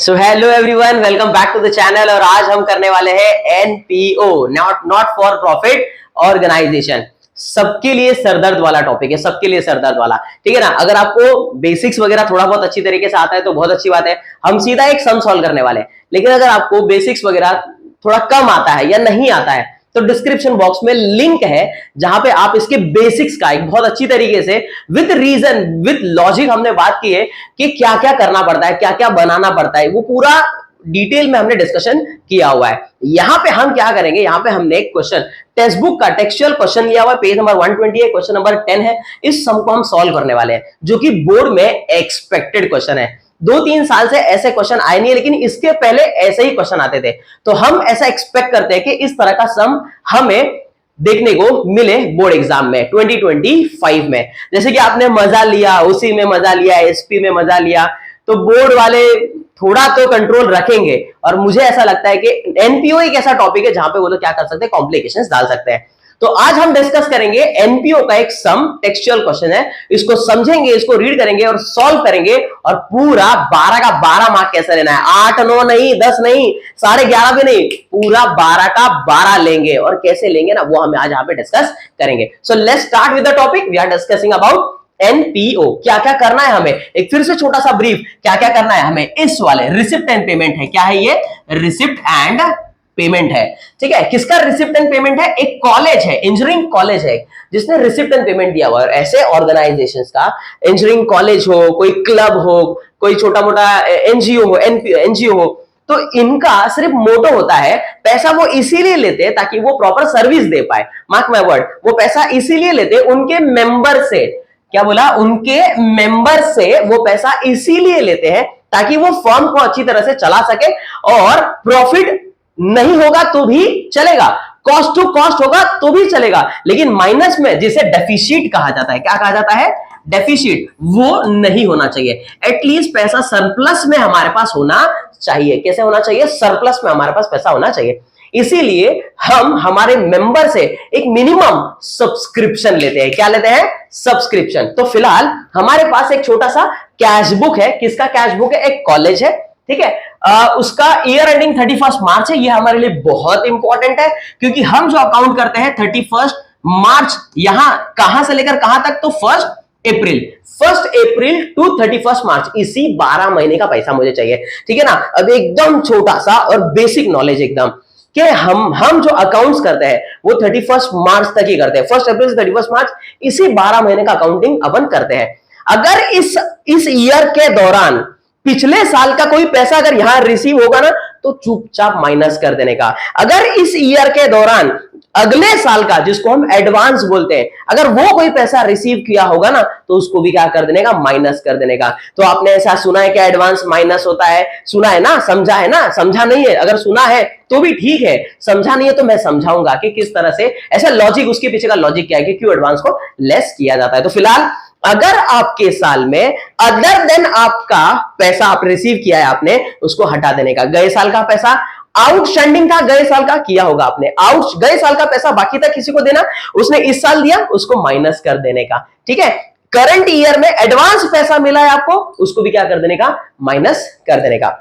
So hello everyone, welcome back to the channel. और आज हम करने वाले हैं NPO, not for profit organisation. सबके लिए सरदर्द वाला टॉपिक है, सबके लिए सरदर्द वाला, ठीक है ना। अगर आपको बेसिक्स वगैरह थोड़ा बहुत अच्छी तरीके से आता है तो बहुत अच्छी बात है, हम सीधा एक सम सॉल्व करने वाले हैं। लेकिन अगर आपको बेसिक्स वगैरह थोड़ा कम आता है या नहीं आता है तो डिस्क्रिप्शन बॉक्स में लिंक है जहां पे आप इसके बेसिक्स का एक बहुत अच्छी तरीके से विद रीजन विद लॉजिक हमने बात की है कि क्या क्या करना पड़ता है, क्या क्या बनाना पड़ता है, वो पूरा डिटेल में हमने डिस्कशन किया हुआ है। यहां पे हम क्या करेंगे, यहां पे हमने एक क्वेश्चन टेक्स्ट बुक का टेक्सचुअल क्वेश्चन लिया हुआ है, पेज नंबर 120 है, क्वेश्चन नंबर 10 है। इस सम को हम सॉल्व करने वाले हैं जो कि बोर्ड में एक्सपेक्टेड क्वेश्चन है। 2-3 साल से ऐसे क्वेश्चन आए नहीं है, लेकिन इसके पहले ऐसे ही क्वेश्चन आते थे। तो हम ऐसा एक्सपेक्ट करते हैं कि इस तरह का सम हमें देखने को मिले बोर्ड एग्जाम में 2025 में। जैसे कि आपने मजा लिया, उसी में मजा लिया, एसपी में मजा लिया, तो बोर्ड वाले थोड़ा तो कंट्रोल रखेंगे। और मुझे ऐसा लगता है कि एनपीओ एक ऐसा टॉपिक है जहां पे वो लोग क्या कर सकते हैं, कॉम्प्लिकेशंस डाल सकते हैं। तो आज हम डिस्कस करेंगे एनपीओ का एक सम टेक्सचुअल क्वेश्चन है। इसको समझेंगे, इसको रीड करेंगे और सॉल्व करेंगे। और पूरा 12 का 12 मार्क कैसे लेना है, 8, 9 नहीं, 10 नहीं, 11.5 भी नहीं, पूरा 12 का 12 लेंगे। और कैसे लेंगे ना, वो हम आज यहाँ पे डिस्कस करेंगे। So let's start with the topic. We are discussing about NPO. क्या क्या करना है हमें, एक फिर से छोटा सा ब्रीफ, क्या क्या करना है हमें। इस वाले रिसिप्ट एंड पेमेंट है, क्या है ये, रिसिप्ट एंड पेमेंट है, ठीक है। किसका रिसिप्ट एंड पेमेंट है, एक कॉलेज है, इंजीनियरिंग कॉलेज है जिसने रिसिप्ट एंड पेमेंट दिया हुआ है। ऐसे ऑर्गेनाइजेशंस का, इंजीनियरिंग कॉलेज हो, कोई क्लब हो, कोई छोटा मोटा एनजीओ हो, एनजीओ हो, तो इनका सिर्फ मोटो होता है, पैसा वो इसीलिए लेते हैं ताकि वो प्रॉपर सर्विस दे पाए। मार्क माय वर्ड, वो पैसा इसीलिए लेते हैं उनके मेंबर से, क्या बोला, उनके मेंबर से वो पैसा इसीलिए लेते हैं ताकि वो फर्म को अच्छी तरह से चला सके। और प्रॉफिट नहीं होगा तो भी चलेगा, कॉस्ट टू कॉस्ट होगा तो भी चलेगा, लेकिन माइनस में, जिसे डेफिसिट कहा जाता है, क्या कहा जाता है, डेफिसिट, वो नहीं होना चाहिए। एटलीस्ट पैसा सरप्लस में हमारे पास होना चाहिए। कैसे होना चाहिए, सरप्लस में हमारे पास पैसा होना चाहिए। इसीलिए हम हमारे मेंबर से एक मिनिमम सब्सक्रिप्शन लेते हैं। क्या लेते हैं, सब्सक्रिप्शन। तो फिलहाल हमारे पास एक छोटा सा कैश बुक है। किसका कैश बुक है, एक कॉलेज है, ठीक है। उसका ईयर एंडिंग 31 मार्च है। ये हमारे लिए बहुत इंपॉर्टेंट है क्योंकि हम जो अकाउंट करते हैं 31 मार्च, यहां कहां से लेकर कहां तक, तो 1 अप्रैल टू 31 मार्च, इसी 12 महीने का पैसा मुझे चाहिए, ठीक है ना। अब एकदम छोटा सा और बेसिक नॉलेज एकदम, कि हम जो अकाउंट्स करते हैं वो 31 मार्च तक ही करते हैं, 1 अप्रैल से 31 मार्च, इसी 12 महीने का अकाउंटिंग अपन करते हैं। अगर इस ईयर के दौरान पिछले साल का कोई पैसा अगर यहां रिसीव होगा ना, तो चुपचाप माइनस कर देने का। अगर इस ईयर के दौरान अगले साल का, जिसको हम एडवांस बोलते हैं, अगर वो कोई पैसा रिसीव किया होगा ना, तो उसको भी क्या कर देने का, माइनस कर देने का। तो आपने ऐसा सुना है कि एडवांस माइनस होता है, सुना है ना, समझा है ना, समझा नहीं है, अगर सुना है तो भी ठीक है, समझा नहीं है तो मैं समझाऊंगा कि किस तरह से, ऐसा लॉजिक, उसके पीछे का लॉजिक क्या है कि क्यों एडवांस को लेस किया जाता है। तो फिलहाल अगर आपके साल में अदर देन आपका पैसा आप रिसीव किया है, आपने उसको हटा देने का। गए साल का पैसा आउटस्टैंडिंग था, गए साल का किया होगा आपने, गए साल का पैसा बाकी था किसी को देना, उसने इस साल दिया, उसको माइनस कर देने का, ठीक है। करंट ईयर में एडवांस पैसा मिला है आपको, उसको भी क्या कर देने का, माइनस कर देने का,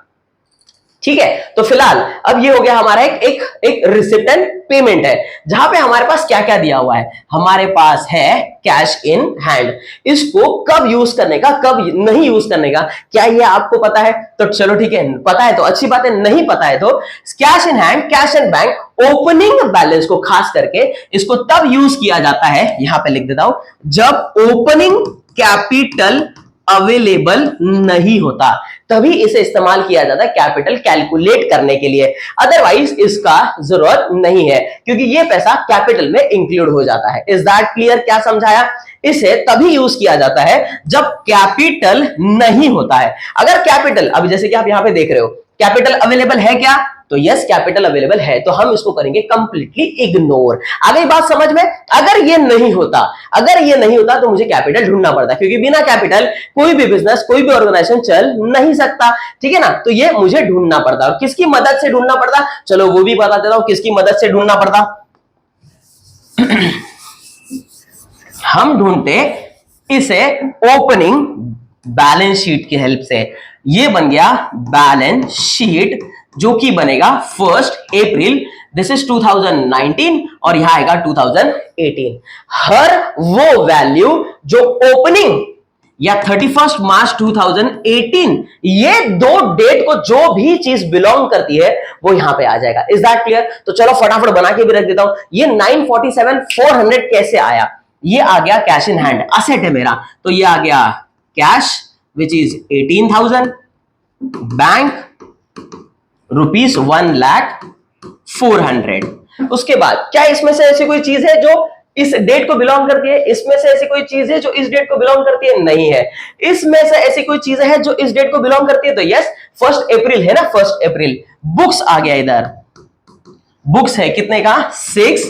ठीक है। तो फिलहाल अब ये हो गया हमारा एक रिसिप्ट एंड पेमेंट है, जहां पे हमारे पास क्या क्या दिया हुआ है। हमारे पास है कैश इन हैंड। इसको कब यूज करने का, कब नहीं यूज करने का, क्या ये आपको पता है? तो चलो ठीक है, पता है तो अच्छी बात है, नहीं पता है तो cash in hand, cash in bank, opening balance को खास करके इसको तब यूज किया जाता है, यहां पे लिख देता हूं, जब ओपनिंग कैपिटल अवेलेबल नहीं होता, तभी इसे इस्तेमाल किया जाता है कैपिटल कैलकुलेट करने के लिए। अदरवाइज इसका जरूरत नहीं है क्योंकि ये पैसा कैपिटल में इंक्लूड हो जाता है। Is that clear? क्या समझाया? इसे तभी यूज किया जाता है जब कैपिटल नहीं होता है। अगर कैपिटल, अभी जैसे कि आप यहां पे देख रहे हो, कैपिटल अवेलेबल है क्या, तो यस कैपिटल अवेलेबल है, तो हम इसको करेंगे कंप्लीटली इग्नोर। आ गई बात समझ में? अगर ये नहीं होता तो मुझे कैपिटल ढूंढना पड़ता, क्योंकि बिना कैपिटल कोई भी बिजनेस, कोई भी ऑर्गेनाइजेशन चल नहीं सकता, ठीक है ना। तो ये मुझे ढूंढना पड़ता, और किसकी मदद से ढूंढना पड़ता, चलो वो भी बता देता हूं किसकी मदद से ढूंढना पड़ता। हम ढूंढते इसे ओपनिंग बैलेंस शीट की हेल्प से। ये बन गया बैलेंस शीट, जो कि बनेगा 1 अप्रैल, दिस इज 2019 और यहां आएगा 2018। हर वो वैल्यू जो ओपनिंग या 31 मार्च 2018, ये दो डेट को जो भी चीज बिलोंग करती है वो यहां पे आ जाएगा। Is that clear? तो चलो फटाफट बना के भी रख देता हूं। ये 947,400 कैसे आया? ये आ गया कैश इन हैंड, असेट है मेरा, तो ये आ गया cash which is 18,000, bank rupees 1,04,000। उसके बाद क्या इसमें से ऐसी कोई चीज है जो इस डेट को बिलोंग करती है? इसमें से ऐसी कोई चीज है जो इस डेट को बिलोंग करती है? नहीं है। इसमें से ऐसी कोई चीज है जो इस डेट को बिलोंग करती है? तो यस, 1 अप्रैल है ना, 1 अप्रैल। बुक्स आ गया इधर, बुक्स है कितने का? 6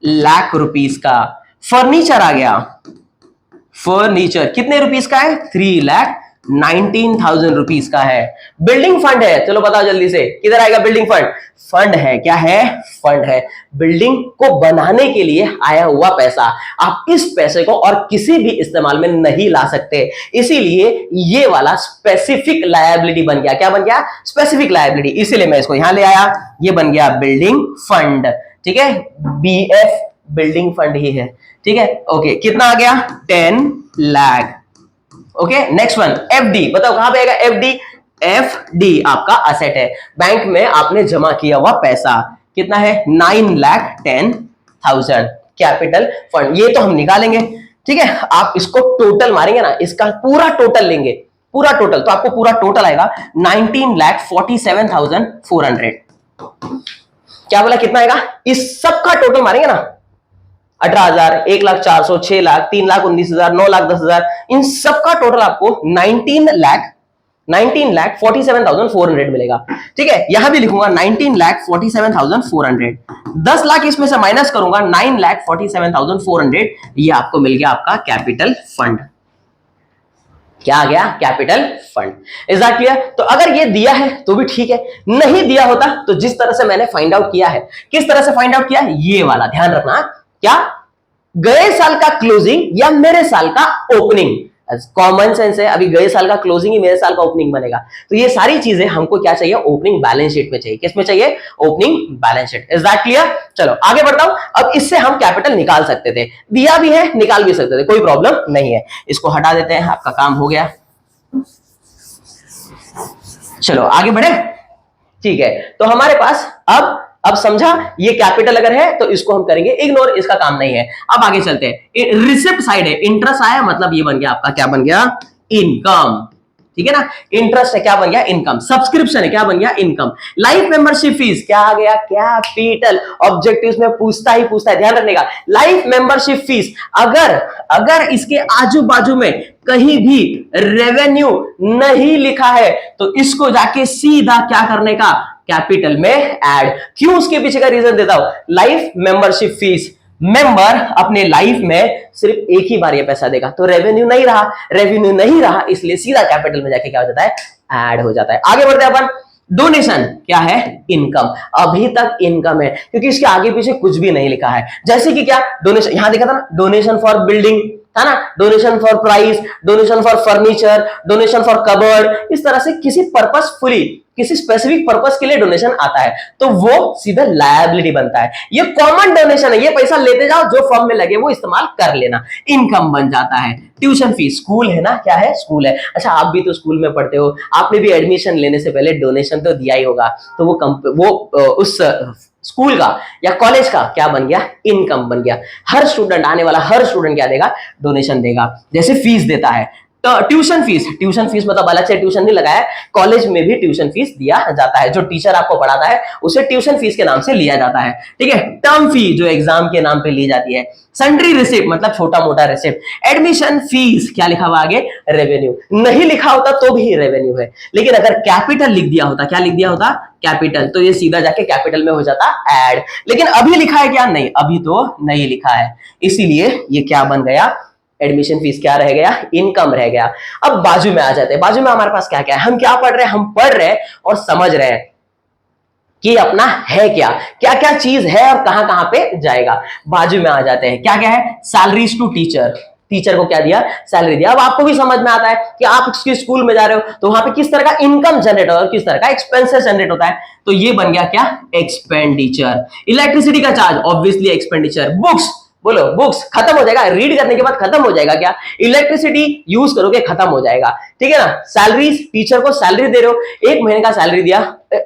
लाख रुपीस का। फर्नीचर आ गया, फर्नीचर कितने रुपीस का है? 3,19,000 रुपीस का है। बिल्डिंग फंड है, चलो बताओ जल्दी से, किधर आएगा बिल्डिंग फंड? फंड है, क्या है? फंड है। बिल्डिंग को बनाने के लिए आया हुआ पैसा, आप इस पैसे को और किसी भी इस्तेमाल में नहीं ला सकते, इसीलिए ये वाला स्पेसिफिक लायबिलिटी बन गया। क्या बन गया? Specific liability. इसीलिए मैं इसको यहां ले आया, ये बन गया बिल्डिंग फंड। ठीक है, BF बिल्डिंग फंड ही है। ठीक है, ओके, कितना आ गया? 10 lakh. Okay, next one, FD। बताओ कहां पे आएगा FD? FD आपका असेट है, बैंक में आपने जमा किया हुआ पैसा। कितना है? 9,10,000। कैपिटल फंड, ये तो हम निकालेंगे। ठीक है, आप इसको टोटल मारेंगे ना, इसका पूरा टोटल लेंगे, पूरा टोटल, तो आपको पूरा टोटल आएगा 19,47,400। क्या बोला? कितना आएगा? इस सब का टोटल मारेंगे ना, 18,000, 1,04,000, 6,00,000, 3,19,000, 9,10,000, इन सब का टोटल आपको 19,47,400 मिलेगा। ठीक है, यहां भी लिखूंगा 19,47,400। 10 लाख इसमें से माइनस करूंगा, 9,47,400, ये आपको मिल गया आपका कैपिटल फंड। क्या आ गया? Capital fund. Is that clear? तो अगर ये दिया है तो भी ठीक है, नहीं दिया होता तो जिस तरह से मैंने फाइंड आउट किया है, किस तरह से फाइंड आउट किया है ये वाला ध्यान रखना। क्या? गए साल का क्लोजिंग या मेरे साल का ओपनिंग। कॉमन सेंस है, अभी गए साल का क्लोजिंग ही मेरे साल का ओपनिंग बनेगा। तो ये सारी चीजें हमको क्या चाहिए? ओपनिंग बैलेंस शीट में चाहिए। किस में चाहिए? Opening balance sheet. Is that clear? चलो आगे बढ़ता हूं। अब इससे हम कैपिटल निकाल सकते थे, दिया भी है, निकाल भी सकते थे, कोई प्रॉब्लम नहीं है। इसको हटा देते हैं, आपका काम हो गया। चलो आगे बढ़े। ठीक है, तो हमारे पास अब समझा, ये कैपिटल अगर है तो इसको हम करेंगे इग्नोर, इसका काम नहीं है। अब आगे चलते हैं, रिसिप्ट साइड है, इंटरेस्ट आया, मतलब ये बन गया आपका, क्या बन गया? इनकम। ठीक है ना, इंटरेस्ट है, क्या बन गया? इनकम। सब्सक्रिप्शन है, क्या बन गया? इनकम। लाइफ मेंबरशिप फीस क्या आ गया? कैपिटल। ऑब्जेक्टिव्स में पूछता ही पूछता है, ध्यान रखने का। लाइफ मेंबरशिप फीस, अगर इसके आजू बाजू में कहीं भी रेवेन्यू नहीं लिखा है तो इसको जाके सीधा क्या करने का? कैपिटल में ऐड। क्यों? उसके पीछे का रीजन देता हूं। लाइफ मेंबरशिप फीस, मेंबर अपने लाइफ में सिर्फ एक ही बार ये पैसा देगा, तो रेवेन्यू नहीं रहा, रेवेन्यू नहीं रहा, इसलिए सीधा कैपिटल में जाके क्या हो जाता है? ऐड हो जाता है। आगे बढ़ते हैं अपन। डोनेशन क्या है? इनकम। अभी तक इनकम है क्योंकि इसके आगे पीछे कुछ भी नहीं लिखा है। जैसे कि क्या? डोनेशन, यहां देखा था ना, डोनेशन फॉर बिल्डिंग था ना, donation for price, donation for furniture, donation for cupboard, इस तरह से किसी पर्पसफुली, किसी स्पेसिफिक पर्पस के लिए डोनेशन आता है तो वो सीधा लायबिलिटी बनता है। ये कॉमन डोनेशन है, ये पैसा लेते जाओ, जो फॉर्म में लगे वो इस्तेमाल कर लेना, इनकम बन जाता है। ट्यूशन फीस, स्कूल है ना, क्या है? स्कूल है। अच्छा, आप भी तो स्कूल में पढ़ते हो, आपने भी एडमिशन लेने से पहले डोनेशन तो दिया ही होगा, तो वो उस स्कूल का या कॉलेज का क्या बन गया? इनकम बन गया। हर स्टूडेंट, आने वाला हर स्टूडेंट क्या देगा? डोनेशन देगा। जैसे फीस देता है, तो ट्यूशन फीस मतलब अलग से ट्यूशन नहीं लगाया, कॉलेज में भी ट्यूशन फीस दिया जाता है। जो टीचर आपको पढ़ाता है उसे ट्यूशन फीस के नाम से लिया जाता है। ठीक है, टर्म फी जो एग्जाम के नाम पे ली जाती है। सन्ड्री रिसिप्ट मतलब छोटा मोटा रिसिप्ट। एडमिशन फीस क्या लिखा हुआ आगे? रेवेन्यू। नहीं लिखा होता तो भी रेवेन्यू है, लेकिन अगर कैपिटल लिख दिया होता, क्या लिख दिया होता? कैपिटल, तो ये सीधा जाके कैपिटल में हो जाता ऐड। लेकिन अभी लिखा है क्या? नहीं, अभी तो नहीं लिखा है, इसीलिए ये क्या बन गया? एडमिशन फीस क्या रह गया? इनकम रह गया। अब बाजू में आ जाते हैं। बाजू में हमारे पास क्या क्या है? हम क्या पढ़ रहे हैं? हम पढ़ रहे हैं और समझ रहे हैं कि अपना है क्या, क्या क्या चीज है और कहां कहां पे जाएगा। बाजू में आ जाते हैं, क्या क्या है? सैलरीज टू टीचर, टीचर को क्या दिया, सैलरी दिया। अब आपको भी समझ में आता है कि आप किस स्कूल में जा रहे हो तो वहां पे किस तरह का इनकम जनरेट होता है, किस तरह का एक्सपेंसेस जनरेट होता है। तो ये बन गया क्या, एक्सपेंडिचर। इलेक्ट्रिसिटी का चार्ज ऑब्वियसली एक्सपेंडिचर। बुक्स, बोलो बुक्स खत्म हो जाएगा, रीड करने के बाद खत्म हो जाएगा क्या, इलेक्ट्रिसिटी यूज करोगे खत्म हो जाएगा, ठीक है ना। सैलरी, टीचर को सैलरी दे रहे हो, 1 महीने का सैलरी दिया,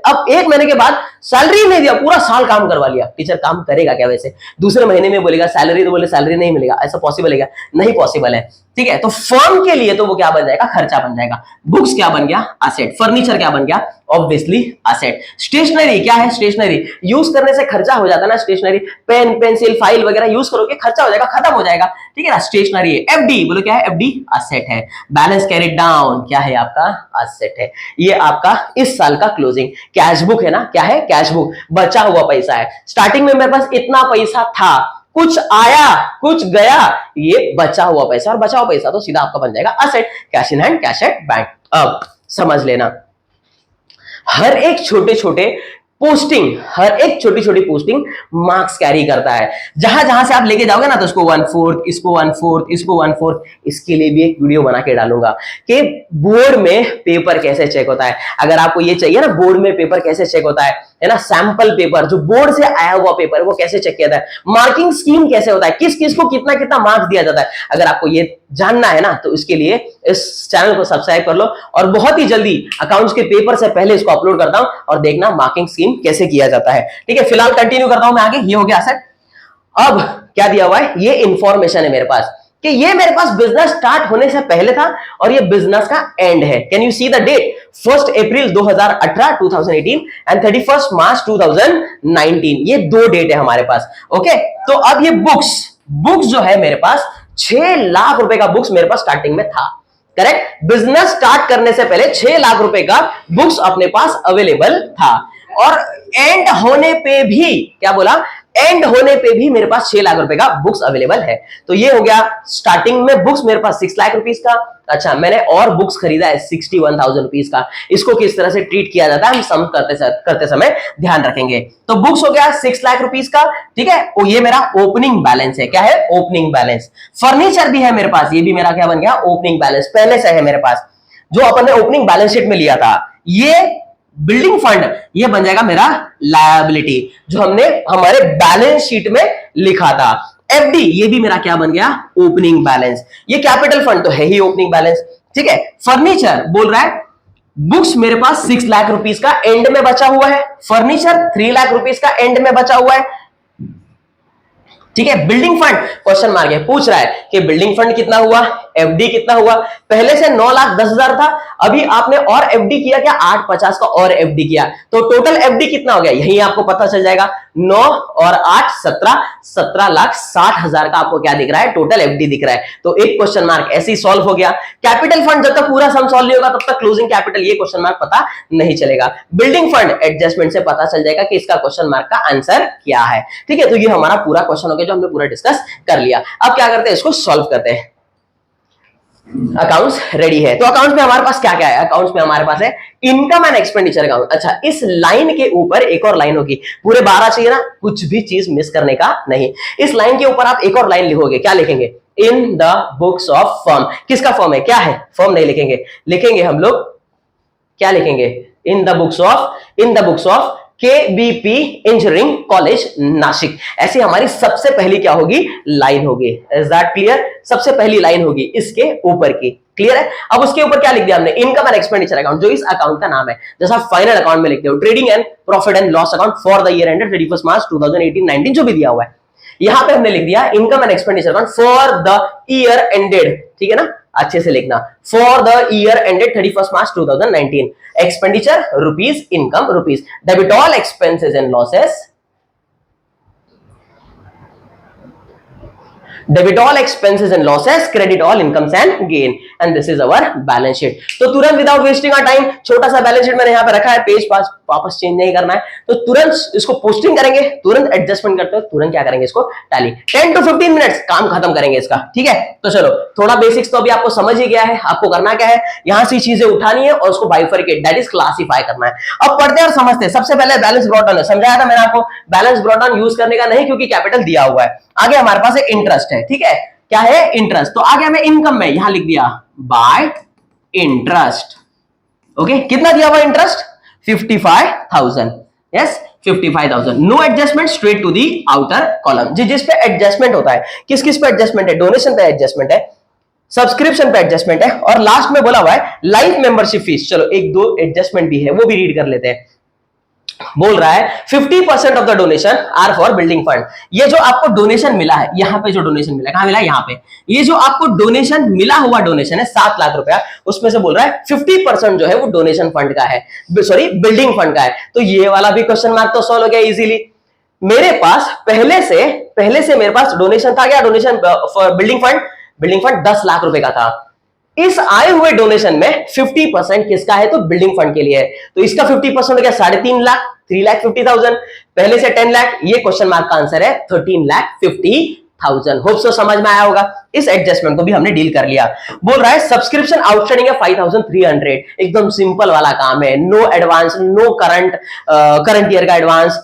अब 1 महीने के बाद सैलरी नहीं दिया, पूरा साल काम करवा लिया, टीचर काम करेगा क्या वैसे, दूसरे महीने में बोलेगा सैलरी, तो बोले सैलरी नहीं मिलेगा, ऐसा पॉसिबल है क्या, नहीं पॉसिबल है, ठीक है। तो फर्म के लिए तो वो क्या बन जाएगा, खर्चा बन जाएगा। बुक्स क्या बन गया, एसेट। फर्नीचर क्या बन गया, ऑब्वियसली एसेट। स्टेशनरी क्या है, स्टेशनरी यूज करने से खर्चा हो जाता है ना, स्टेशनरी पेन पेंसिल फाइल वगैरह यूज करोगे खर्चा हो जाएगा, खत्म हो जाएगा, ठीक है ना, स्टेशनरी। एफडी बोलो क्या है, एफडी एसेट है। बैलेंस कैरिड डाउन क्या है, आपका एसेट है। ये आपका इस साल का क्लोजिंग कैश बुक है ना, क्या है, कैश बुक, बचा हुआ पैसा है। स्टार्टिंग में मेरे पास इतना पैसा था, कुछ आया कुछ गया, ये बचा हुआ पैसा, और बचा हुआ पैसा तो सीधा आपका बन जाएगा asset, cash in hand, cash at bank. अब समझ लेना, हर एक छोटे छोटे पोस्टिंग, हर एक छोटी छोटी पोस्टिंग मार्क्स कैरी करता है। जहां जहां से आप लेके जाओगे ना, तो इसको 1/4, इसको 1/4, इसको 1/4, इसके लिए भी एक वीडियो बना के डालूंगा कि बोर्ड में पेपर कैसे चेक होता है। अगर आपको ये चाहिए ना, बोर्ड में पेपर कैसे चेक होता है ना, सैंपल पेपर जो बोर्ड से आया हुआ पेपर वो कैसे चेक किया जाता है, मार्किंग स्कीम कैसे होता है, किस किस को कितना कितना मार्क्स दिया जाता है, अगर आपको ये जानना है ना, तो इसके लिए इस चैनल को सब्सक्राइब कर लो। और बहुत ही जल्दी अकाउंट्स के पेपर से पहले इसको अपलोड करता हूं, और देखना मार्किंग स्कीम कैसे किया जाता है, ठीक है। फिलहाल कंटिन्यू करता हूं मैं आगे। ये हो गया एसेट। अब क्या दिया हुआ है, ये इंफॉर्मेशन है मेरे पास कि ये मेरे पास बिजनेस स्टार्ट होने से पहले था, और ये बिजनेस का एंड है। Can you see the date, 1 April 2018 2018 and 31 March 2019, ये 2 डेट है हमारे पास, ओके। तो अब ये बुक्स जो है मेरे पास 6 लाख रुपए का बुक्स मेरे पास स्टार्टिंग में था, करेक्ट। बिजनेस स्टार्ट करने से पहले 6 लाख रुपए का बुक्स अपने पास अवेलेबल था, और एंड होने पे भी, क्या बोला, एंड होने पे भी मेरे पास 6 लाख रुपए का बुक्स अवेलेबल है। तो ये हो गया स्टार्टिंग में बुक्स मेरे पास 6 लाख रुपीस का। अच्छा, मैंने और बुक्स खरीदा है 61,000 रुपीस का। इसको किस तरह से ट्रीट किया जाता है हम सम करते समय ध्यान रखेंगे। तो बुक्स हो गया 6 लाख रुपीस का, ठीक है। और ये मेरा ओपनिंग बैलेंस है, क्या है, ओपनिंग बैलेंस। फर्नीचर भी है मेरे पास, ये भी मेरा क्या बन गया, ओपनिंग बैलेंस पहले से है मेरे पास, जो अपन ने ओपनिंग बैलेंस शीट में लिया था। ये बिल्डिंग फंड, ये बन जाएगा मेरा लायबिलिटी, जो हमने हमारे बैलेंस शीट में लिखा था। एफडी, ये भी मेरा क्या बन गया, ओपनिंग बैलेंस। ये कैपिटल फंड तो है ही ओपनिंग बैलेंस, ठीक है। फर्नीचर बोल रहा है बुक्स मेरे पास 6 लाख रुपीस का एंड में बचा हुआ है, फर्नीचर 3 लाख रुपीस का एंड में बचा हुआ है, ठीक है। बिल्डिंग फंड क्वेश्चन मार्क है, पूछ रहा है कि बिल्डिंग फंड कितना हुआ, एफडी कितना हुआ। पहले से 9,10,000 था, अभी आपने और एफडी किया क्या, 850 का और एफडी किया, तो टोटल एफडी कितना हो गया, यही आपको पता चल जाएगा। 9 और 8 17,60,000 का आपको क्या दिख रहा है, टोटल एफडी दिख रहा है। तो एक क्वेश्चन मार्क ऐसे ही सॉल्व हो गया। कैपिटल फंड जब तक पूरा सम सॉल्व नहीं होगा तब तक क्लोजिंग कैपिटल, ये क्वेश्चन मार्क पता नहीं चलेगा। बिल्डिंग फंड एडजस्टमेंट से पता चल जाएगा कि इसका क्वेश्चन मार्क का आंसर क्या है, ठीक है। तो ये हमारा पूरा क्वेश्चन हो गया जो हमने पूरा डिस्कस कर लिया। अब क्या करते हैं, इसको सॉल्व करते हैं। अकाउंट्स रेडी है, तो अकाउंट्स में हमारे पास क्या क्या है, अकाउंट्स में हमारे पास है इनकम एंड एक्सपेंडिचर अकाउंट। अच्छा, इस लाइन के ऊपर एक और लाइन होगी, पूरे 12 चाहिए ना, कुछ भी चीज मिस करने का नहीं। इस लाइन के ऊपर आप एक और लाइन लिखोगे, क्या लिखेंगे, in the books of firm. किसका फर्म है, क्या है, फर्म नहीं लिखेंगे, लिखेंगे हम लोग क्या लिखेंगे, in the books of KBP engineering college Nashik. ऐसी हमारी सबसे पहली क्या होगी, लाइन होगी। इज दैट क्लियर, सबसे पहली लाइन होगी इसके ऊपर की, क्लियर है। अब उसके ऊपर क्या लिख दिया हमने, इनकम एंड एक्सपेंडिचर अकाउंट, जो इस अकाउंट का नाम है, जैसा फाइनल अकाउंट में लिखते हो trading and profit and loss account for the year ended 31 मार्च 2018-19 जो भी दिया हुआ है, यहां पे हमने लिख दिया income and expenditure account for the year ended, ठीक है ना, अच्छे से लिखना, for the year ended 31 March 2019। Expenditure rupees, income rupees, debit all expenses and losses, debit all expenses and losses, credit all incomes and gain, and this is our balance sheet। तो तुरंत without wasting our time, छोटा सा balance sheet मैंने यहाँ पे रखा है, page पास वापस चेंज नहीं करना है, तो तुरंत इसको पोस्टिंग करेंगे, तुरंत एडजस्टमेंट करते हो, तुरंत क्या करेंगे, इसको टैली 10 to 15 मिनट्स काम खत्म करेंगे इसका, ठीक है। तो चलो, थोड़ा बेसिक्स तो अभी आपको समझ ही गया है, आपको करना क्या है, यहां से चीजें उठानी है और उसको बाइफरकेट, दैट इज क्लासिफाई करना है। अब पढ़ते हैं और समझते हैं। सबसे पहले बैलेंस ब्रॉट डाउन, समझाया था मैंने आपको, बैलेंस ब्रॉट डाउन यूज करने का नहीं क्योंकि कैपिटल दिया हुआ है। आगे हमारे पास एक इंटरेस्ट है, ठीक है, क्या है, इंटरेस्ट। तो आ गया मैं इनकम में, यहां लिख दिया बाय इंटरेस्ट। ओके, कितना दिया हुआ interest, 55,000। Yes, 55,000। No adjustment, straight to the outer column. जिस पे एडजस्टमेंट होता है, किस किस पे एडजस्टमेंट है, डोनेशन पे एडजस्टमेंट है, सब्सक्रिप्शन पे एडजस्टमेंट है, और लास्ट में बोला हुआ है लाइफ मेंबरशिप फीस। चलो एक दो एडजस्टमेंट भी है, वो भी रीड कर लेते हैं। बोल रहा है 50% of the donation are for building fund. ये जो आपको डोनेशन मिला है, यहां पे जो डोनेशन मिला है, कहां मिला है, यहां पे। ये जो आपको डोनेशन मिला हुआ डोनेशन है 7 लाख रुपया, उसमें से बोल रहा है 50% जो है वो डोनेशन फंड का है, सॉरी बिल्डिंग फंड का है। तो ये वाला भी क्वेश्चन मार्क तो सॉल्व हो गया इजीली। मेरे पास पहले से मेरे पास डोनेशन था क्या, डोनेशन बिल्डिंग फंड 10 लाख रुपए का था। इस आए हुए डोनेशन में 50% किसका है, तो बिल्डिंग फंड के लिए है। तो इसका 50% हो गया 3.5 लाख, 3,50,000। पहले से 10 लाख, ये क्वेश्चन मार्क का आंसर है 13,50,000। होप सो समझ में आया होगा। इस एडजस्टमेंट को भी हमने डील कर लिया। बोल रहा है सब्सक्रिप्शन आउटस्टैंडिंग है 5,300। एकदम सिंपल वाला काम है, no advance, no current year का एडवांस,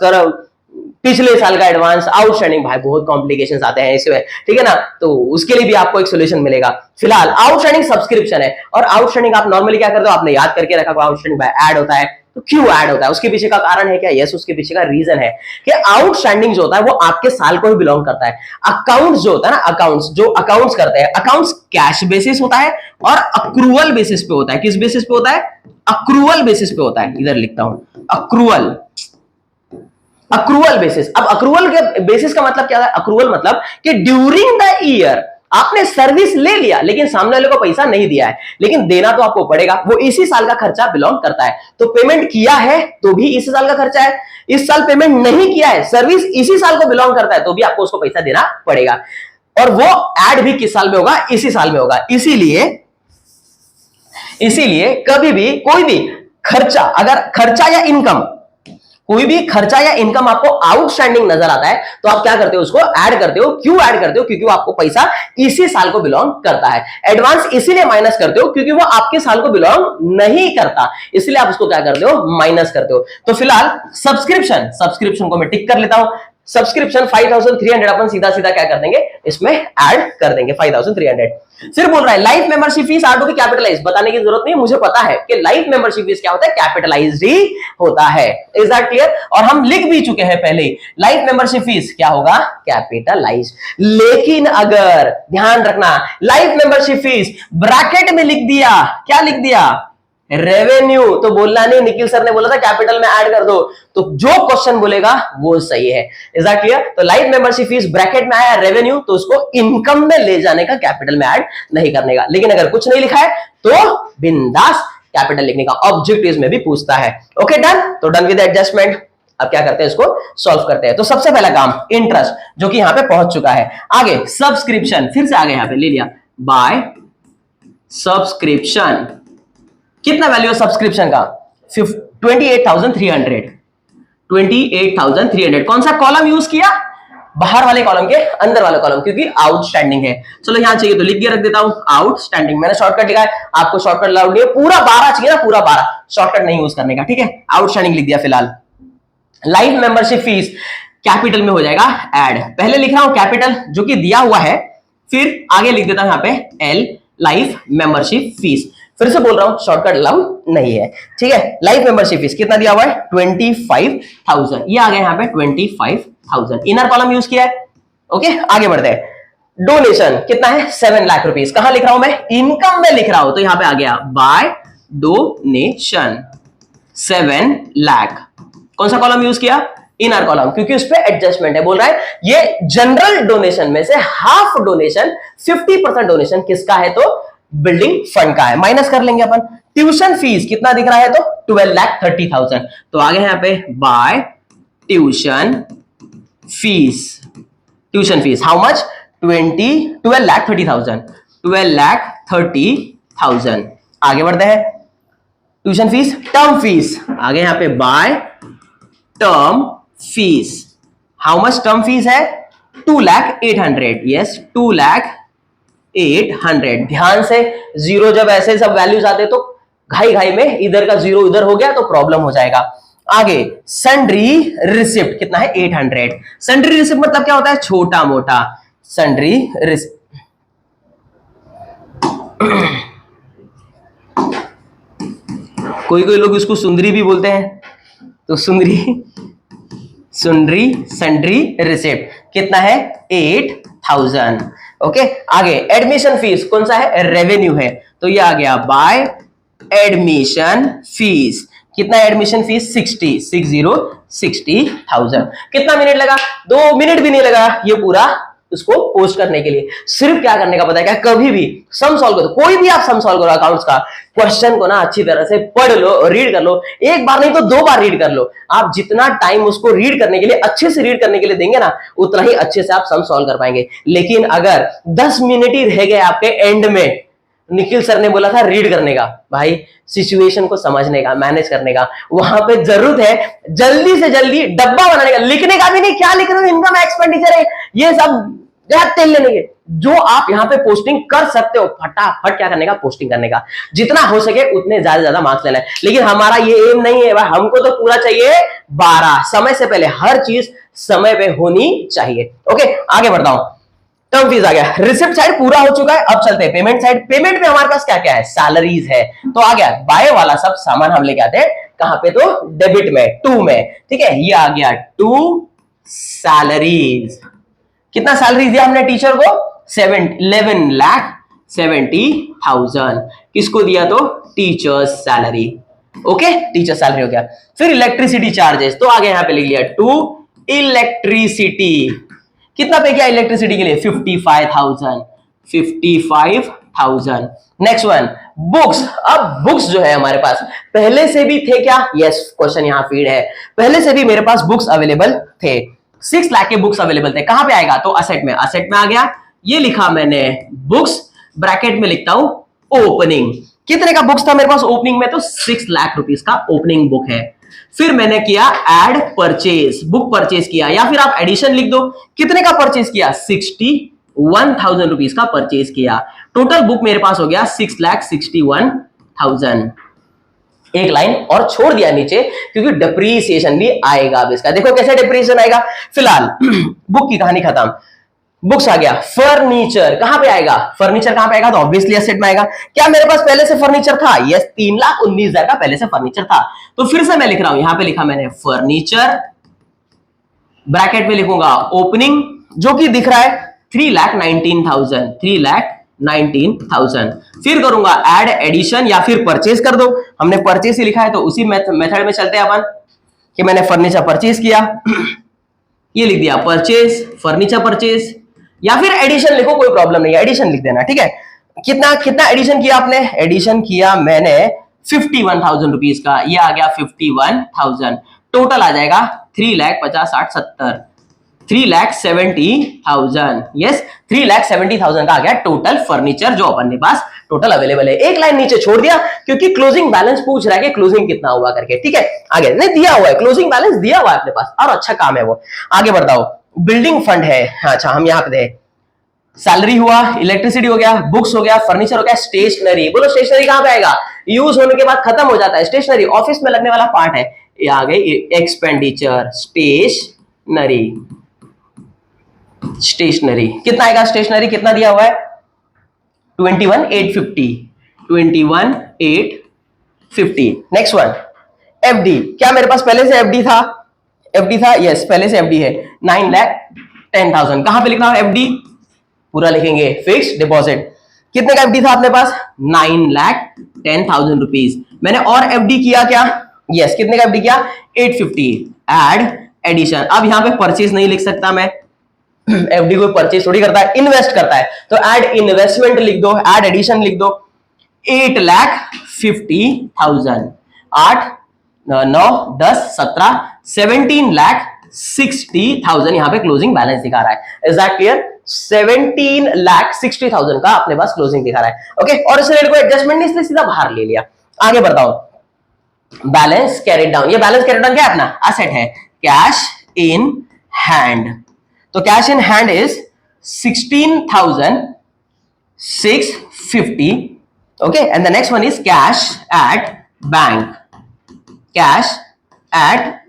पिछले साल का एडवांस, आउटस्टैंडिंग। भाई बहुत कॉम्प्लिकेशंस आते हैं इसमें, ठीक है ना। तो उसके लिए भी आपको एक सोल्यूशन मिलेगा। फिलहाल आउटस्टैंडिंग सब्सक्रिप्शन है, और आउटस्टैंडिंग आप नॉर्मली क्या करते हो, आपने याद करके रखा होगा आउटस्टैंडिंग ऐड होता है। तो क्यों ऐड होता है, उसके पीछे का कारण है क्या, यस उसके पीछे का रीजन है कि आउटस्टैंडिंग जो होता है वो आपके साल को ही बिलोंग करता है। अकाउंट्स जो होता है ना, अकाउंट्स करते हैं, अकाउंट्स कैश बेसिस होता है और अक्रूवल बेसिस पे होता है। किस बेसिस पे होता है, अक्रूवल बेसिस पे होता है। इधर लिखता हूं अक्रूवल बेसिस। अब अक्रूवल के बेसिस का मतलब क्या है, अक्रूवल मतलब कि ड्यूरिंग द ईयर आपने सर्विस ले लिया लेकिन सामने वाले को पैसा नहीं दिया है, लेकिन देना तो आपको पड़ेगा, वो इसी साल का खर्चा बिलोंग करता है। तो पेमेंट किया है तो भी इसी साल का खर्चा है, इस साल पेमेंट नहीं किया है, सर्विस इसी साल को बिलोंग करता है, तो भी आपको उसको पैसा देना पड़ेगा। और वो ऐड भी किस साल में होगा, इसी साल में होगा। इसीलिए कभी भी कोई भी खर्चा, अगर खर्चा या इनकम, कोई भी खर्चा या इनकम आपको आउटस्टैंडिंग नजर आता है तो आप क्या करते हो, उसको ऐड करते हो। क्यों ऐड करते हो, क्योंकि वो आपको पैसा इसी साल को बिलोंग करता है। एडवांस इसीलिए माइनस करते हो क्योंकि वो आपके साल को बिलोंग नहीं करता, इसलिए आप उसको क्या करते हो, माइनस करते हो। तो फिलहाल सब्सक्रिप्शन को मैं टिक कर लेता हूं। सब्सक्रिप्शन 5,300 अपन सीधा सीधा क्या कर देंगे, इसमें ऐड कर देंगे 5,300। फिर बोल रहा है life membership fees are to be capitalise. बताने की जरूरत नहीं, मुझे पता है कि लाइफ मेंबरशिप फीस क्या होता है, कैपिटलाइज्ड ही होता है। Is that clear? और हम लिख भी चुके हैं पहले ही, लाइफ मेंबरशिप फीस क्या होगा, कैपिटलाइज्ड। लेकिन अगर ध्यान रखना, लाइफ मेंबरशिप फीस ब्रैकेट में लिख दिया, क्या लिख दिया, रेवेन्यू, तो बोलना नहीं, निखिल सर ने बोला था कैपिटल में ऐड कर दो, तो जो क्वेश्चन बोलेगा वो सही है। Is that clear? तो लाइफ मेंबरशिप फीस ब्रैकेट में आया रेवेन्यू, तो उसको इनकम में ले जाने का, कैपिटल में ऐड नहीं करने का। लेकिन अगर कुछ नहीं लिखा है तो बिंदास कैपिटल लिखने का। ऑब्जेक्टिव्स में भी पूछता है। ओके डन, तो डन विद एडजस्टमेंट। अब क्या करते हैं, इसको सॉल्व करते हैं। तो सबसे पहला काम इंटरेस्ट, जो कि यहां पे पहुंच चुका है। आगे सब्सक्रिप्शन, फिर से आगे यहां पे ले लिया, बाय सब्सक्रिप्शन। कितना वैल्यू है सब्सक्रिप्शन का, 28,300। 28,300। कौन सा कॉलम यूज किया, बाहर वाले कॉलम के अंदर वाले कॉलम, क्योंकि आउटस्टैंडिंग है। चलो यहां चाहिए तो लिख के रख देता हूं आउटस्टैंडिंग। मैंने शॉर्टकट लिखा है, आपको शॉर्टकट लाउड नहीं है, पूरा 12 चाहिए ना, पूरा 12, शॉर्टकट नहीं यूज करने का, ठीक है। आउटस्टैंडिंग लिख दिया। फिलहाल लाइफ मेंबरशिप फीस कैपिटल में हो जाएगा ऐड। पहले लिख रहा हूं कैपिटल जो कि दिया हुआ है, फिर आगे लिख देता हूं यहां पे एल, लाइफ मेंबरशिप फीस। फिर से बोल रहा हूं शॉर्टकट अलाउड नहीं है, ठीक है। लाइफ मेंबरशिप फीस कितना दिया हुआ है, 25,000। ये आ गया यहां पे 25,000, इनर कॉलम यूज किया है। ओके, आगे बढ़ते हैं। डोनेशन कितना है, 7 लाख रुपीस। कहां लिख रहा हूं मैं, इनकम में लिख रहा हूं, तो यहां पे आ गया बाय डोनेशन 7 लाख। कौन सा कॉलम यूज किया, इनर कॉलम, क्योंकि उस पर एडजस्टमेंट है। बोल रहा है ये जनरल डोनेशन में से हाफ डोनेशन, 50% डोनेशन किसका है, तो बिल्डिंग फंड का है। माइनस कर लेंगे अपन। ट्यूशन फीस कितना दिख रहा है, तो 12,30,000। तो आगे यहां पे by tuition fees how much, 12,30,000। 12,30,000। आगे बढ़ते हैं। ट्यूशन फीस, टर्म फीस, आगे यहां पे by term fees. How much term fees है, 2,08,000। यस, 2,08,000। ध्यान से, जीरो जब ऐसे सब वैल्यूज आते तो घाई में इधर का जीरो इधर हो गया तो प्रॉब्लम हो जाएगा। आगे सन्ड्री रिसिप्ट कितना है, 800। सन्ड्री रिसिप्ट मतलब क्या होता है, छोटा मोटा। सन्ड्री रिसिप्ट कोई कोई लोग इसको सुंदरी भी बोलते हैं, तो सुंदरी, सुंदरी सन्ड्री रिसिप्ट कितना है 8,000। ओके, आगे एडमिशन फीस कौन सा है, रेवेन्यू है, तो ये आ गया बाय एडमिशन फीस। कितना एडमिशन फीस 60,000। कितना मिनट लगा, 2 मिनट भी नहीं लगा ये पूरा उसको पोस्ट करने के लिए। सिर्फ क्या करने का पता है क्या, कभी भी सम सॉल्व करो, कोई भी आप सम सॉल्व करो अकाउंट्स का, क्वेश्चन को ना अच्छी तरह से पढ़ लो, रीड कर लो, एक बार नहीं तो 2 बार रीड कर लो। आप जितना टाइम उसको रीड करने के लिए, अच्छे से रीड करने के लिए देंगे ना, उतना ही अच्छे से आप सम सॉल्व कर पाएंगे। लेकिन अगर 10 मिनट ही रह गए आपके एंड में, निखिल सर ने बोला था रीड करने का, भाई सिचुएशन को समझने का, मैनेज करने का, वहां पे जरूरत है जल्दी से जल्दी डब्बा बनाने का, लिखने का भी नहीं, क्या लिख रहे हो, इनकम एक्सपेंडिचर है, ये सब तेल लेने के। जो आप यहाँ पे पोस्टिंग कर सकते हो, फटाफट क्या करने का, पोस्टिंग करने का, जितना हो सके उतने ज्यादा मार्क्स लेना है। लेकिन हमारा ये एम नहीं है भाई, हमको तो पूरा चाहिए 12, समय से पहले हर चीज समय पे होनी चाहिए। ओके, आगे बढ़ता हूं। टर्म फीस आ गया, रिसिप्ट साइड पूरा हो चुका है, अब चलते हैं पेमेंट साइड। पेमेंट में हमारे पास क्या क्या है, सैलरीज है, तो आ गया बाय वाला सब सामान हम लेके आते हैं कहां पे, तो डेबिट में, टू में, ठीक है, ये आ गया टू सैलरीज। कितना सैलरी दिया हमने टीचर को, 11,70,000। किसको दिया, तो teachers salary. Okay, teacher salary हो गया। फिर इलेक्ट्रिसिटी चार्जेस, तो आगे यहां पे लिख लिया टू इलेक्ट्रिसिटी। कितना पे किया इलेक्ट्रिसिटी के लिए, 55,000। Next one books. अब बुक्स जो है हमारे पास पहले से भी थे क्या, यस, क्वेश्चन यहां फीड है, पहले से भी मेरे पास बुक्स अवेलेबल थे, 6 लाख के बुक्स अवेलेबल थे। कहां पे आएगा, तो असेट में, असेट में आ गया। ये लिखा मैंने बुक्स, ब्रैकेट में लिखता हूं ओपनिंग। कितने का बुक्स था मेरे पास ओपनिंग में, तो 6 लाख रुपीस का ओपनिंग बुक है। फिर मैंने किया ऐड परचेज, बुक परचेज किया, या फिर आप एडिशन लिख दो, कितने का परचेज किया, 61,000 रुपीस का परचेज किया। टोटल बुक मेरे पास हो गया 6,61,000। एक लाइन और छोड़ दिया नीचे, क्योंकि डिप्रीसिएशन भी आएगा अब इसका। देखो कैसे डिप्रीसिएशन आएगा। फिलहाल बुक की कहानी खत्म, बुक्स आ गया। फर्नीचर कहां पे आएगा, फर्नीचर कहां पे आएगा, तो ऑब्वियसली एसेट में आएगा। क्या मेरे पास पहले से फर्नीचर था, यस, 3,19,000 का पहले से फर्नीचर था। तो फिर से मैं लिख रहा हूं, यहां पे लिखा मैंने फर्नीचर, ब्रैकेट में लिखूंगा ओपनिंग, जो कि दिख रहा है 3,19,000। फिर करूंगा ऐड एडिशन, या फिर परचेज कर दो, हमने परचेज ही लिखा है तो उसी मेथड में चलते हैं अपन, कि मैंने फर्नीचर परचेज किया, ये लिख दिया परचेज, फर्नीचर परचेज, या फिर एडिशन लिखो, कोई प्रॉब्लम नहीं है, एडिशन लिख देना, ठीक है। कितना एडिशन किया आपने, एडिशन किया मैंने 51,000 रुपीज का, ये आ गया 51,000। टोटल आ जाएगा 3,50,60,70, 3,70,000। यस, 3,70,000 का आ गया टोटल फर्नीचर जो अपन के पास टोटल अवेलेबल है। एक लाइन नीचे छोड़ दिया क्योंकि क्लोजिंग बैलेंस पूछ रहा है कि क्लोजिंग कितना हुआ करके, ठीक है। आगे नहीं दिया हुआ है, क्लोजिंग बैलेंस दिया हुआ है अपने पास, और अच्छा काम है वो। आगे बढ़ाओ, बिल्डिंग फंड है, अच्छा हम यहाँ पे थे, सैलरी हुआ, इलेक्ट्रिसिटी हो गया, बुक्स हो गया, फर्नीचर हो गया, स्टेशनरी। बोलो स्टेशनरी कहां पे आएगा, यूज होने के बाद खत्म हो जाता है, स्टेशनरी ऑफिस में लगने वाला पार्ट है, ये आ गई एक्सपेंडिचर, स्टेशनरी। स्टेशनरी कितना आएगा, स्टेशनरी कितना दिया हुआ है 21,850, 21,850। नेक्स्ट वन एफडी, क्या मेरे पास पहले से एफडी था, एफडी था, यस पहले से एफडी है, 9,10,000। कहां पे लिखना है एफडी, पूरा लिखेंगे फिक्स डिपॉजिट। कितने का एफडी था अपने पास, 9,10,000 रुपीज। मैंने और एफडी किया क्या, यस कितने का एफडी किया, 850। ऐड एडिशन, अब यहां पे परचेज नहीं लिख सकता मैं, एफडी कोई परचेज थोड़ी करता है, इन्वेस्ट करता है, तो ऐड इन्वेस्टमेंट लिख दो, ऐड एडिशन लिख दो, 8,50,000। 8 9 10 17 17,60,000 यहां पे क्लोजिंग बैलेंस दिखा रहा है। इज दैट क्लियर, 17,60,000 का अपने पास क्लोजिंग दिखा रहा है। ओके, और इस रेट को एडजस्टमेंट इसलिए सीधा बाहर ले लिया। आगे बढ़ाओ, बैलेंस कैरिड डाउन। ये बैलेंस कैरिड डाउन क्या है अपना, एसेट है, कैश इन हैंड। तो cash in hand is 16,650। Okay, and the next one is cash at bank. Cash at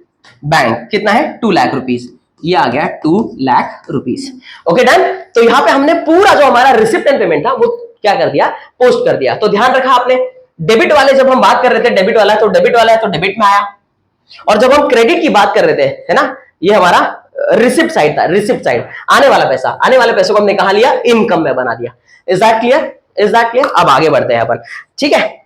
bank कितना है, 2 लाख रुपीज, ये आ गया 2 लाख रुपीज। Okay done. तो यहां पे हमने पूरा जो हमारा रिसिप्ट एंड पेमेंट था वो क्या कर दिया, पोस्ट कर दिया। तो ध्यान रखा आपने, डेबिट वाले जब हम बात कर रहे थे, डेबिट वाला है तो डेबिट वाला है तो डेबिट में आया, और जब हम क्रेडिट की बात कर रहे थे, है ना, ये हमारा रिसिप्ट साइड था, रिसिप्ट साइड, आने वाला पैसा, आने वाले पैसों को हमने कहा लिया, इनकम में बना दिया। Is that clear, is that clear? अब आगे बढ़ते हैं अपन, ठीक है।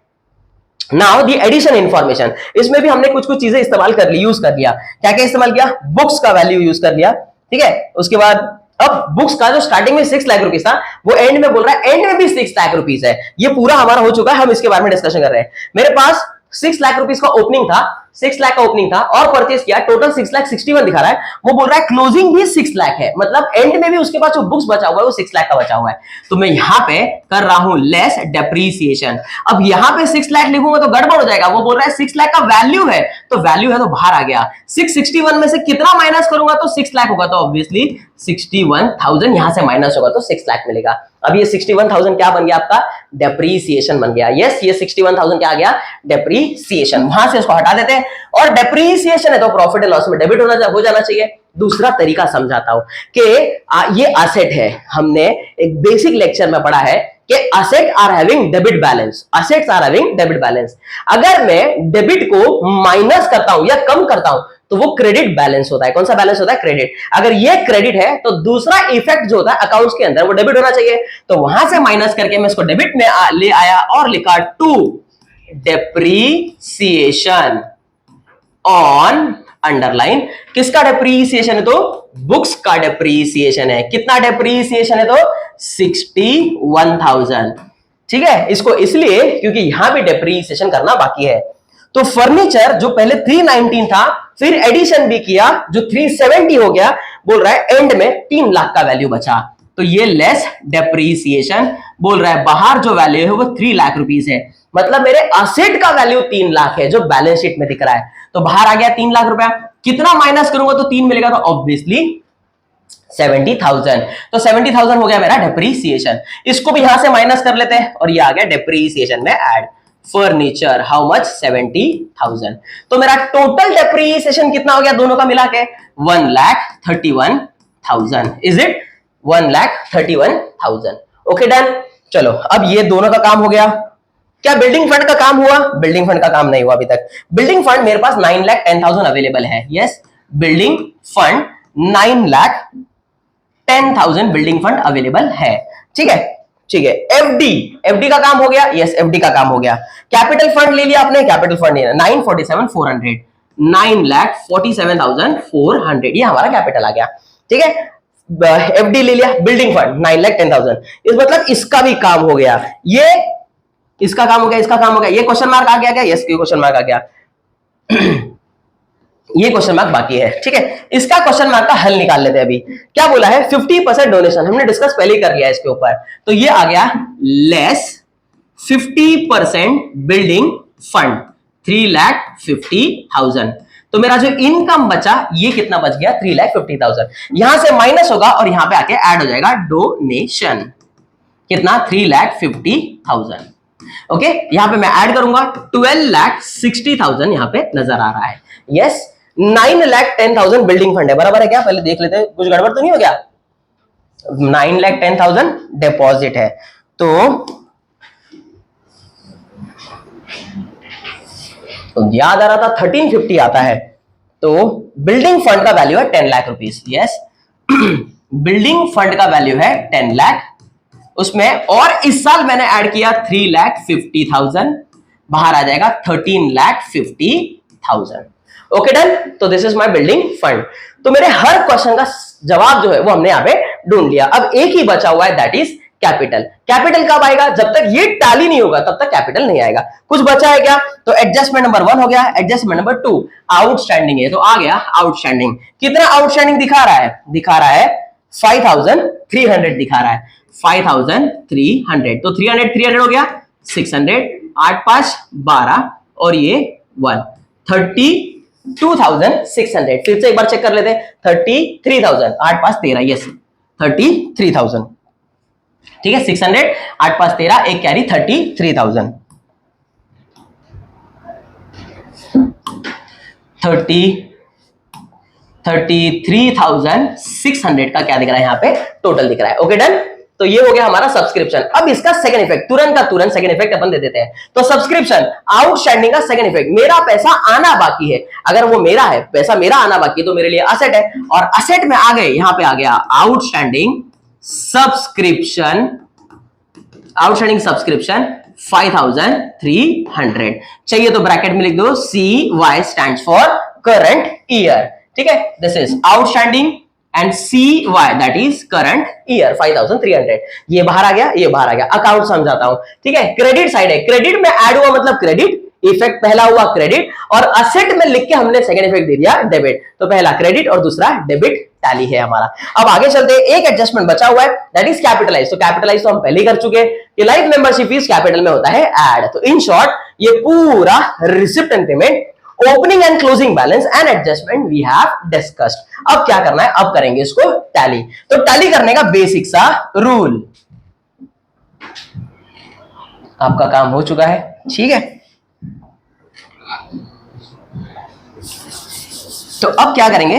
नाउ दी एडिशन इंफॉर्मेशन, इसमें भी हमने कुछ कुछ चीजें इस्तेमाल कर ली, यूज कर लिया। क्या क्या इस्तेमाल किया? बुक्स का वैल्यू यूज कर लिया, ठीक है। उसके बाद अब बुक्स का जो स्टार्टिंग में 6 लाख रुपीस था, वो एंड में बोल रहा है एंड में भी 6 लाख रुपीस है। ये पूरा हमारा हो चुका है, हम इसके बारे में डिस्कशन कर रहे हैं। मेरे पास 6 लाख रुपीस का ओपनिंग था, 6 लाख का ओपनिंग था और परचेस किया, टोटल 6,61,000 दिखा रहा है। वो बोल रहा है क्लोजिंग भी 6 लाख है, मतलब एंड में भी उसके पास जो बुक्स बचा हुआ है वो 6 लाख का बचा हुआ है। तो मैं यहां पे कर रहा हूं लेस डेप्रीसिएशन। अब यहां पे 6 लाख लिखूंगा तो गड़बड़ हो जाएगा। वो बोल रहा है 6 लाख का वैल्यू है, तो वैल्यू है तो बाहर आ गया। 661 में से कितना माइनस करूंगा तो 6 लाख होगा, तो ऑब्वियसली 61,000 यहां से माइनस होगा तो 6 लाख मिलेगा। अब ये 61,000 क्या बन गया आपका? डेप्रीसिएशन बन गया। यस, ये 61,000 क्या आ गया? डेप्रीसिएशन। वहां से इसको हटा देते हैं, और डेप्रीसिएशन है तो प्रॉफिट एंड लॉस में डेबिट हो जाना चाहिए। दूसरा तरीका समझाता हूं कि ये एसेट है, हमने एक बेसिक लेक्चर में पढ़ा है कि asset are having debit balance, assets are having debit balance. अगर मैं डेबिट को माइनस करता हूं या कम करता हूं तो वो क्रेडिट बैलेंस होता है। कौन सा बैलेंस होता है? क्रेडिट। अगर ये क्रेडिट है तो दूसरा इफेक्ट जो होता है अकाउंट्स के अंदर वो डेबिट होना चाहिए। तो वहां से माइनस करके मैं इसको डेबिट में ले आया और लिखा टू डेप्रीसिएशन ऑन अंडरलाइन। किसका डेप्रीसिएशन है? तो बुक्स का डेप्रीसिएशन है। कितना डेप्रीसिएशन है? तो 61,000। ठीक है, इसको इसलिए क्योंकि यहां भी डेप्रीसिएशन करना बाकी है। तो फर्नीचर जो पहले 319 था, फिर एडिशन भी किया जो 370 हो गया, बोल रहा है एंड में 3 लाख का वैल्यू बचा, तो ये लेस डेप्रीसिएशन बोल रहा है। बाहर जो वैल्यू है वो 3 लाख रुपीस है, मतलब मेरे असेट का वैल्यू 3 लाख है जो बैलेंस शीट में दिख रहा है। तो बाहर आ गया 3 लाख रुपया। कितना माइनस करूंगा तो 3 मिलेगा, तो ऑब्वियसली 70,000। तो 70,000 हो गया मेरा डेप्रीसिएशन। इसको भी यहां से माइनस कर लेते हैं और ये आ गया डेप्रीसिएशन में ऐड। Furniture how much? 70,000। तो मेरा टोटल डेप्रीसिएशन कितना हो गया दोनों का मिला के? 1,31,000। Is it? 1,31,000। Okay done. चलो अब ये दोनों का काम हो गया। क्या बिल्डिंग फंड का काम हुआ? बिल्डिंग फंड का काम नहीं हुआ अभी तक। बिल्डिंग फंड मेरे पास 9,10,000 अवेलेबल है। Yes, building fund 9,10,000 building fund available है। ठीक है, ठीक है। एफडी, एफडी का काम हो गया। यस, एफडी का काम हो गया। कैपिटल फंड ले लिया आपने, कैपिटल फंड लिया 947,400, 9,47,400 ये हमारा कैपिटल आ गया। ठीक है, एफडी ले लिया। बिल्डिंग फंड 9,10,000, इस मतलब इसका भी काम हो गया। ये इसका काम हो गया, इसका काम हो गया। ये क्वेश्चन मार्क आ गया क्या? यस, ये क्वेश्चन मार्क आ गया। ये क्वेश्चन मार्क बाकी है। ठीक है, इसका क्वेश्चन मार्क का हल निकाल लेते हैं। अभी क्या बोला है? 50% डोनेशन, हमने डिस्कस पहले ही कर लिया है इसके ऊपर। तो ये आ गया लेस 50% बिल्डिंग फंड 3,50,000। तो मेरा जो इनकम बचा ये कितना बच गया? 3,50,000। यहां से माइनस होगा और यहां पे आके ऐड हो जाएगा डोनेशन। कितना? 3,50,000। ओके, यहां पे मैं ऐड करूंगा 12,60,000 यहां पे नजर आ रहा है। यस, 9,10,000 बिल्डिंग फंड है, बराबर है क्या? पहले देख लेते हैं, कुछ गड़बड़ तो नहीं हो गया? 9,10,000 डिपॉजिट है, तो याद आ रहा था 1350 आता है। तो बिल्डिंग फंड का वैल्यू है 10 lakh rupees. Yes, building fund का वैल्यू है 10 लाख उसमें, और इस साल मैंने ऐड किया 3,50,000, बाहर आ जाएगा 13,50,000। Okay done. तो this is my building fund. तो मेरे हर क्वेश्चन का जवाब जो है वो हमने यहां पे ढूंढ लिया। अब एक ही बचा हुआ है, दैट इज कैपिटल। कैपिटल कब आएगा? जब तक ये टैली नहीं होगा तब तक कैपिटल नहीं आएगा। कुछ बचा है क्या? तो एडजस्टमेंट नंबर 1 हो गया। एडजस्टमेंट नंबर 2 आउटस्टैंडिंग है, तो आ गया आउटस्टैंडिंग। कितना आउटस्टैंडिंग दिखा रहा है? दिखा रहा है 5,300 दिखा रहा है, 5,300। तो 300 हो गया 600, 8 5 12 और ये 1 32,600। फिर से एक बार चेक कर लेते हैं। 33,000, 8 5 13, यस 33,000। ठीक है, 600, 8 5 13, एक कैरी 33,000। 33,600 का क्या दिख रहा है यहाँ पे? टोटल दिख रहा है। Okay done. तो ये हो गया हमारा सब्सक्रिप्शन। अब इसका सेकंड इफेक्ट, तुरंत का तुरंत सेकंड इफेक्ट अपन दे देते हैं। तो सब्सक्रिप्शन आउटस्टैंडिंग का सेकंड इफेक्ट, मेरा पैसा आना बाकी है। अगर वो मेरा है, पैसा मेरा आना बाकी है, तो मेरे लिए असेट है, और असेट में आ गए, यहां पे आ गया आउटस्टैंडिंग सब्सक्रिप्शन, आउटस्टैंडिंग सब्सक्रिप्शन 5300 चाहिए तो ब्रैकेट में लिख दो CY stands for current year, ठीक है। This is outstanding and CY that is current year 5300। ये बाहर आ गया, ये बाहर आ गया। अकाउंट समझाता हूं, ठीक है। क्रेडिट साइड है, क्रेडिट में ऐड हुआ मतलब क्रेडिट, इफेक्ट पहला हुआ क्रेडिट, और असेट में लिख के हमने सेकंड इफेक्ट दे दिया डेबिट। तो पहला क्रेडिट और दूसरा डेबिट टैली है हमारा। अब आगे चलते हैं, एक एडजस्टमेंट बचा हुआ है दैट इज कैपिटलाइज। तो कैपिटलाइज तो हम पहले ही कर चुके हैं कि लाइफ मेंबरशिप फीस कैपिटल में होता है ऐड। तो इन शॉर्ट ये पूरा receipt and payment, opening and closing balance and adjustment we have discussed. अब क्या करना है, अब करेंगे इसको टैली। तो टैली करने का बेसिक सा रूल आपका काम हो चुका है, ठीक है। तो अब क्या करेंगे,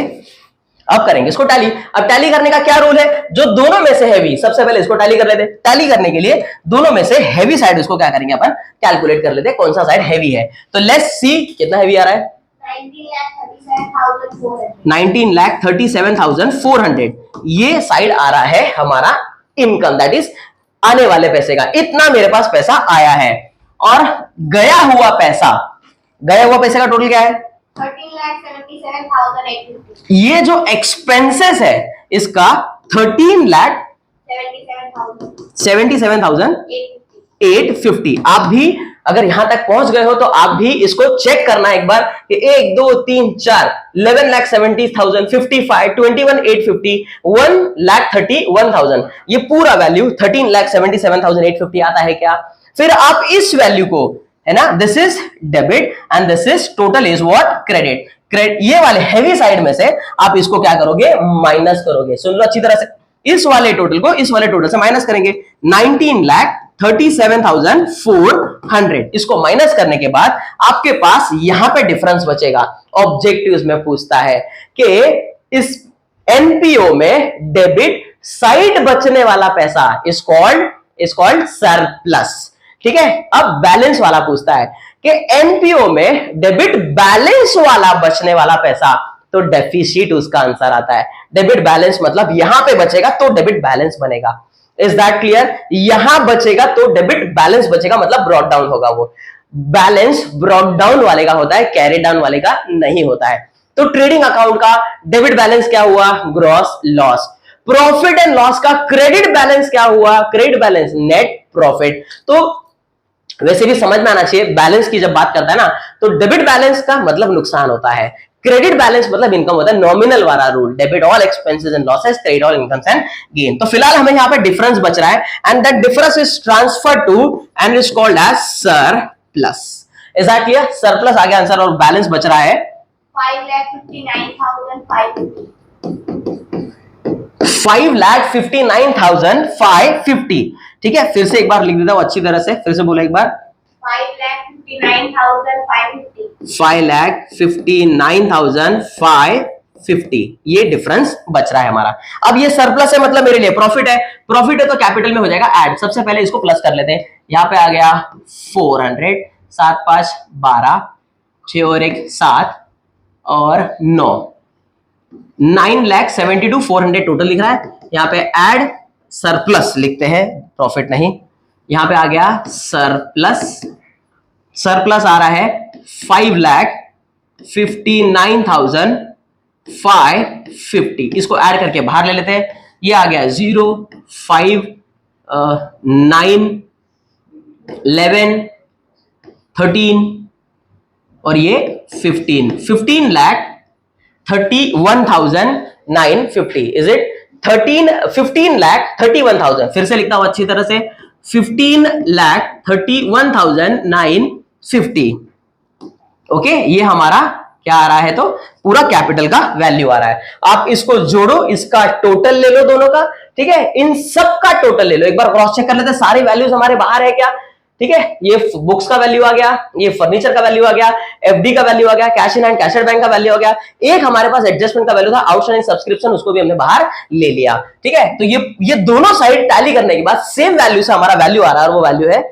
अब करेंगे इसको टैली। अब टैली करने का क्या रूल है, जो दोनों में से हैवी, सबसे पहले इसको टैली कर लेते हैं। टैली करने के लिए दोनों में से हैवी साइड इसको क्या करेंगे अपन, कैलकुलेट कर लेते हैं कौन सा साइड हैवी है। तो लेट्स सी कितना हैवी आ रहा है, 19,37,400। ये साइड आ रहा है हमारा इनकम, दैट इज आने वाले पैसे का। इतना मेरे पास पैसा आया है, और गया हुआ पैसा, गया हुआ पैसे का टोटल क्या है, 13,77,850। ये जो एक्सपेंसेस है इसका 13,77,850। आप भी अगर यहां तक पहुंच गए हो तो आप भी इसको चेक करना एक बार कि 1 2 3 4 11,70,000 55 21,850 1,31,000 ये पूरा वैल्यू 13,77,850 आता है क्या। फिर आप इस वैल्यू को, है ना, this is debit and this is total is what, credit. ये वाले हैवी साइड में से आप इसको क्या करोगे, माइनस करोगे। सुन लो अच्छी तरह से, इस वाले टोटल को इस वाले टोटल से माइनस करेंगे। 19,37,400 इसको माइनस करने के बाद आपके पास यहां पे डिफरेंस बचेगा। ऑब्जेक्टिव्स में पूछता है कि इस एनपीओ में डेबिट साइड बचने वाला पैसा इज कॉल्ड सरप्लस, ठीक है। अब बैलेंस वाला पूछता है कि एनपीओ में डेबिट बैलेंस वाला बचने वाला पैसा, तो डेफिसिट उसका आंसर आता है। डेबिट बैलेंस मतलब यहां पे बचेगा तो डेबिट बैलेंस बनेगा। इज दैट क्लियर, यहां बचेगा तो डेबिट बैलेंस बचेगा, मतलब ब्रॉट डाउन होगा। वो बैलेंस ब्रॉट डाउन वाले का होता है, कैरी डाउन वाले का नहीं होता है। तो ट्रेडिंग अकाउंट का डेबिट बैलेंस क्या हुआ, gross loss. Profit and loss का क्रेडिट बैलेंस क्या हुआ, क्रेडिट बैलेंस नेट प्रॉफिट। तो वैसे भी समझ में आना चाहिए, बैलेंस की जब बात करता है ना, तो डेबिट बैलेंस का मतलब नुकसान होता है, क्रेडिट बैलेंस मतलब इनकम होता है। नॉमिनल वाला rule, debit all expenses and losses, credit all incomes and gain. तो फिलहाल हमें यहाँ पे डिफरेंस बच रहा है, and that difference is transfer to and is called as surplus. Is that clear, surplus आ गया आंसर, और बैलेंस बच रहा है 5,59,550। 5,59,550, ठीक है। फिर से एक बार लिख देता हूं अच्छी तरह से, फिर से बोला एक बार, 5,59,550। 5,59,550 ये डिफरेंस बच रहा है हमारा। अब ये सरप्लस है मतलब मेरे लिए प्रॉफिट है। प्रॉफिट है तो कैपिटल में हो जाएगा ऐड। सबसे पहले इसको प्लस कर लेते हैं। यहां पे आ गया 400, 7 5 12, 6 और 1 7 और 9, 9,72,400 टोटल लिख रहा है। यहाँ पे ऐड सरप्लस लिखते हैं, प्रॉफिट नहीं। यहां पे आ गया सरप्लस, सरप्लस आ रहा है 5,59,550। इसको ऐड करके बाहर ले लेते हैं। ये आ गया 0 5 9 11 13 और ये 15,31,950। Is it 15,31,000। फिर से लिखता हूं अच्छी तरह से, 15,31,950। ओके, ये हमारा क्या आ रहा है, तो पूरा कैपिटल का वैल्यू आ रहा है। आप इसको जोड़ो, इसका टोटल ले लो दोनों का, ठीक है। इन सब का टोटल ले लो, एक बार क्रॉस चेक कर लेते हैं सारी वैल्यूज हमारे बाहर है क्या। ठीक है, ये बुक्स का वैल्यू आ गया, ये फर्नीचर का वैल्यू आ गया, एफडी का वैल्यू आ गया, cash in hand cash at bank का वैल्यू आ गया, एक हमारे पास एडजस्टमेंट का वैल्यू था आउटस्टैंडिंग सब्सक्रिप्शन, उसको भी हमने बाहर ले लिया। ठीक है, तो ये दोनों साइड टैली करने के बाद सेम वैल्यू से हमारा वैल्यू आ रहा है और वो वैल्यू है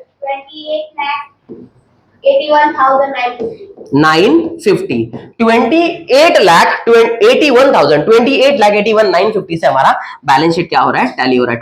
950 28,81,950 से हमारा बैलेंस शीट क्या हो रहा है, टैली हो रहा है।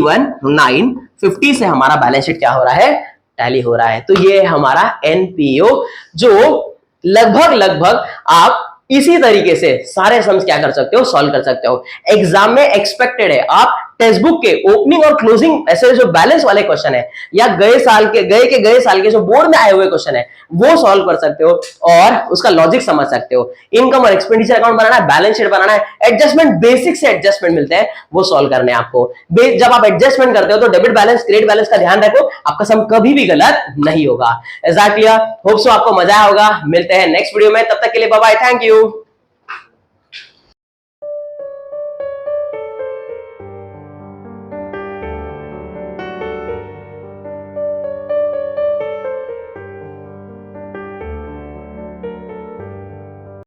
28,81,950 से हमारा बैलेंस शीट क्या हो रहा है, टैली हो रहा है। तो ये हमारा एनपीओ, जो लगभग आप इसी तरीके से सारे सम्स क्या कर सकते हो, सॉल्व कर सकते हो। एग्जाम में एक्सपेक्टेड है आप टेक्स्ट बुक के ओपनिंग और क्लोजिंग ऐसे जो बैलेंस वाले क्वेश्चन है, या गए साल के जो बोर्ड में आए हुए क्वेश्चन है, वो सॉल्व कर सकते हो और उसका लॉजिक समझ सकते हो। इनकम और एक्सपेंडिचर अकाउंट बनाना है, बैलेंस शीट बनाना है, एडजस्टमेंट बेसिक से एडजस्टमेंट मिलते हैं, वो सॉल्व करने हैं आपको। जब आप एडजस्टमेंट करते हो तो डेबिट बैलेंस क्रेडिट बैलेंस का ध्यान रखो, आपका सम कभी भी गलत नहीं होगा। एग्जैक्टली, होप सो आपको मजा आया होगा। मिलते हैं नेक्स्ट वीडियो में, तब तक के लिए बाय बाय, थैंक यू।